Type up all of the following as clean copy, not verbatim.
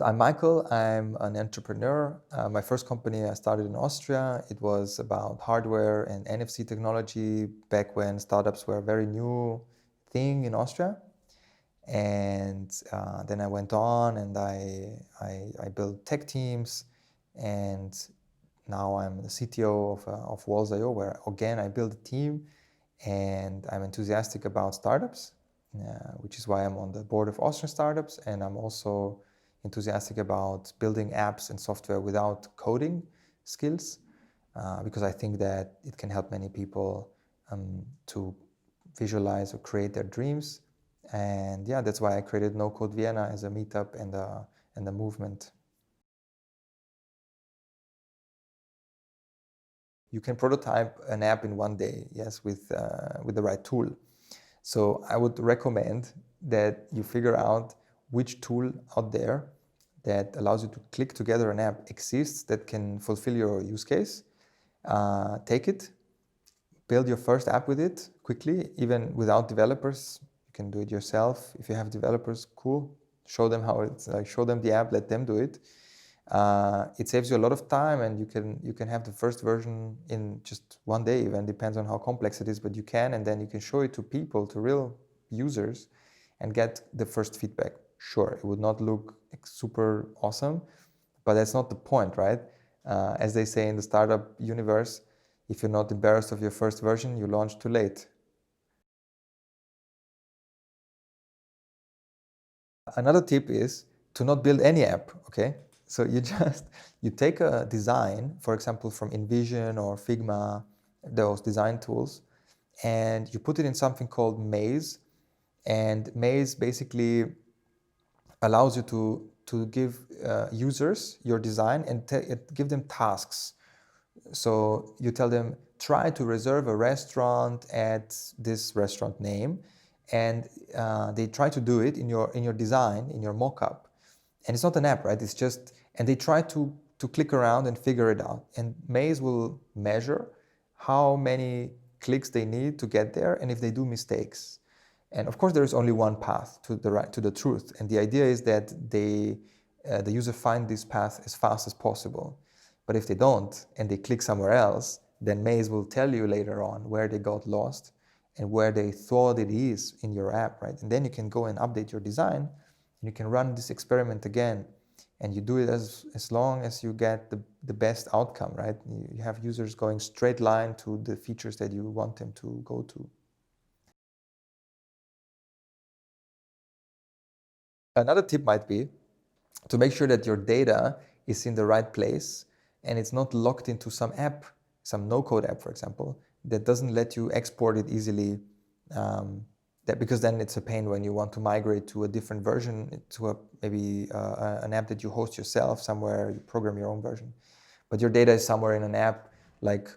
So I'm Michael. I'm an entrepreneur. My first company I started in Austria. It was about hardware and NFC technology back when startups were a very new thing in Austria. And then I went on and I built tech teams. And now I'm the CTO of Walls.io, where again I build a team and I'm enthusiastic about startups, which is why I'm on the board of AustrianStartups, and I'm also enthusiastic about building apps and software without coding skills, because I think that it can help many people to visualize or create their dreams. And yeah, that's why I created NoCode Vienna as a meetup and a movement. You can prototype an app in one day, yes, with the right tool. So I would recommend that you figure out which tool out there that allows you to click together an app exists that can fulfill your use case. Take it, build your first app with it quickly, even without developers. You can do it yourself. If you have developers, cool. Show them how it's like. Show them the app. Let them do it. It saves you a lot of time, and you can have the first version in just one day. Even depends on how complex it is, but you can, and then you can show it to people, to real users, and get the first feedback. Sure, it would not look super awesome, but that's not the point, right? As they say in the startup universe, if you're not embarrassed of your first version, you launch too late. Another tip is to not build any app, okay? So you take a design, for example, from InVision or Figma, those design tools, and you put it in something called Maze. And Maze basically allows you to give users your design and give them tasks. So you tell them, try to reserve a restaurant at this restaurant name, and they try to do it in your design, in your mock-up. And it's not an app, right? It's just, and they try to click around and figure it out. And Maze will measure how many clicks they need to get there, and if they do mistakes. And of course, there is only one path to the truth. And the idea is that the user find this path as fast as possible. But if they don't and they click somewhere else, then Maze will tell you later on where they got lost and where they thought it is in your app, right? And then you can go and update your design, and you can run this experiment again. And you do it as long as you get the best outcome, right? You have users going straight line to the features that you want them to go to. Another tip might be to make sure that your data is in the right place and it's not locked into some app, some no-code app, for example, that doesn't let you export it easily. Because then it's a pain when you want to migrate to a different version, to maybe an app that you host yourself somewhere, you program your own version. But your data is somewhere in an app like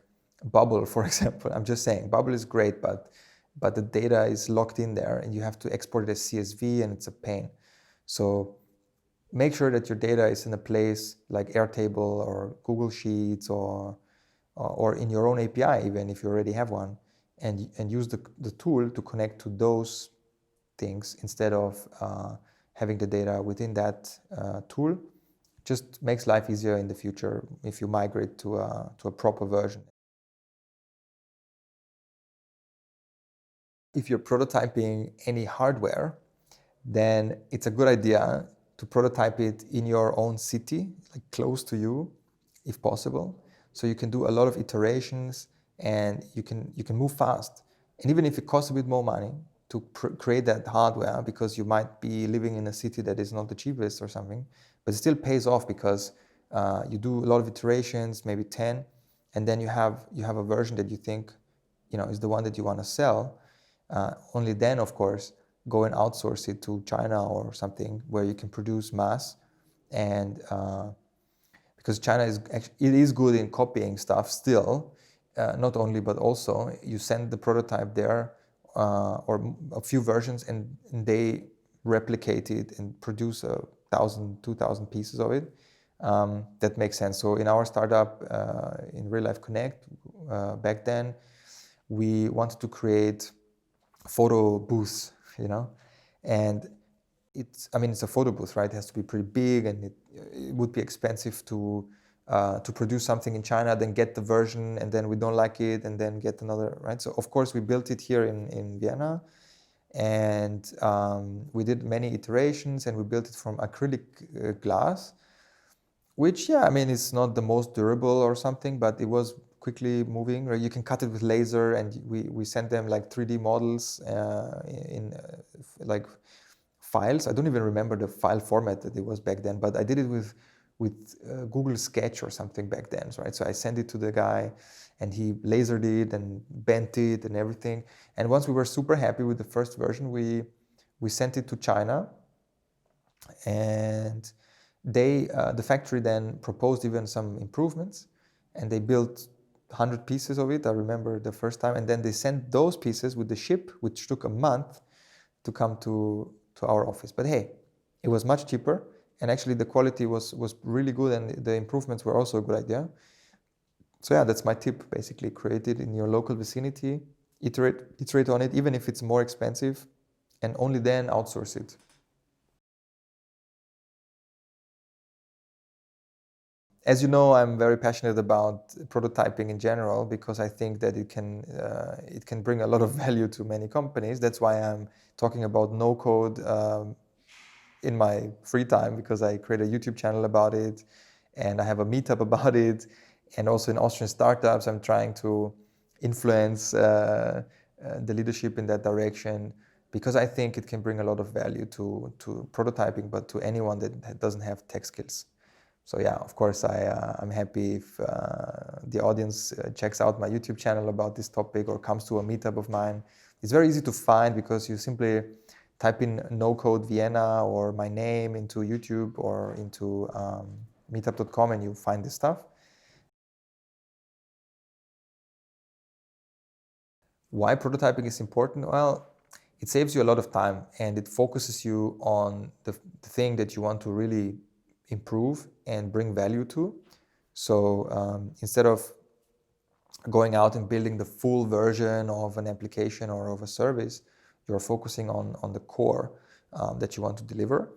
Bubble, for example. I'm just saying, Bubble is great, but the data is locked in there and you have to export it as CSV, and it's a pain. So make sure that your data is in a place like Airtable or Google Sheets or in your own API, even if you already have one, and use the tool to connect to those things instead of having the data within that tool. Just makes life easier in the future if you migrate to a proper version. If you're prototyping any hardware, then it's a good idea to prototype it in your own city, like close to you, if possible. So you can do a lot of iterations and you can move fast. And even if it costs a bit more money to create that hardware, because you might be living in a city that is not the cheapest or something, but it still pays off because you do a lot of iterations, maybe 10, and then you have a version that you think is the one that you want to sell. Only then, of course, go and outsource it to China or something where you can produce mass. And because China is good in copying stuff still, not only, but also you send the prototype there or a few versions, and they replicate it and produce 1,000, 2,000 pieces of it. That makes sense. So in our startup, in Real Life Connect, back then, we wanted to create photo booths, and it's a photo booth, right? It has to be pretty big, and it would be expensive to produce something in China, then get the version, and then we don't like it, and then get another, right? So of course we built it here in Vienna, and we did many iterations, and we built it from acrylic glass, which, yeah, I mean, it's not the most durable or something, but it was quickly moving. Right? You can cut it with laser, and we sent them like 3D models in like files. I don't even remember the file format that it was back then, but I did it with Google Sketch or something back then, right? So I sent it to the guy, and he lasered it and bent it and everything. And once we were super happy with the first version, we sent it to China, and the factory then proposed even some improvements, and they built 100 pieces of it. I remember the first time, and then they sent those pieces with the ship, which took a month to come to our office. But hey, it was much cheaper, and actually the quality was really good, and the improvements were also a good idea. So yeah, that's my tip. Basically, create it in your local vicinity, iterate on it, even if it's more expensive, and only then outsource it. As you know, I'm very passionate about prototyping in general, because I think that it can bring a lot of value to many companies. That's why I'm talking about NoCode in my free time, because I create a YouTube channel about it, and I have a meetup about it, and also in AustrianStartups I'm trying to influence the leadership in that direction, because I think it can bring a lot of value to prototyping, but to anyone that doesn't have tech skills. So yeah, of course, I'm happy if the audience checks out my YouTube channel about this topic, or comes to a meetup of mine. It's very easy to find, because you simply type in NoCode Vienna or my name into YouTube or into meetup.com, and you find this stuff. Why prototyping is important? Well, it saves you a lot of time, and it focuses you on the thing that you want to really improve and bring value to. So instead of going out and building the full version of an application or of a service, you're focusing on the core that you want to deliver.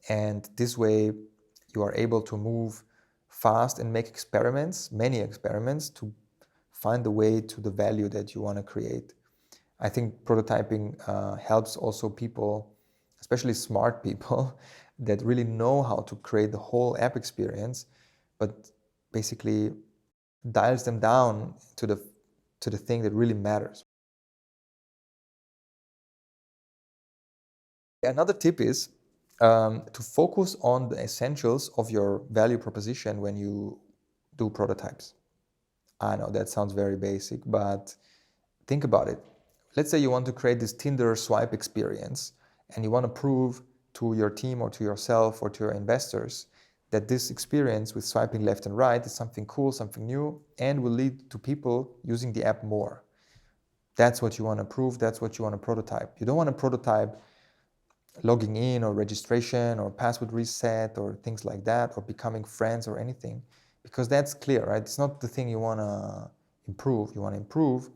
And this way you are able to move fast and make experiments, many experiments, to find the way to the value that you want to create. I think prototyping helps also people, especially smart people, that really know how to create the whole app experience, but basically dials them down to the thing that really matters. Another tip is to focus on the essentials of your value proposition when you do prototypes. I know that sounds very basic, but think about it. Let's say you want to create this Tinder swipe experience, and you want to prove to your team or to yourself or to your investors that this experience with swiping left and right is something cool, something new, and will lead to people using the app more. That's what you want to prove. That's what you want to prototype. You don't want to prototype logging in or registration or password reset or things like that, or becoming friends or anything, because that's clear, right? It's not the thing you want to improve. You want to improve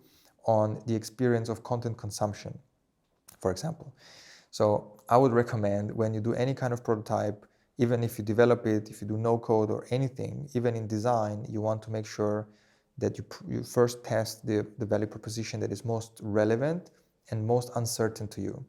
on the experience of content consumption, for example. So I would recommend, when you do any kind of prototype, even if you develop it, if you do no code or anything, even in design, you want to make sure that you first test the value proposition that is most relevant and most uncertain to you.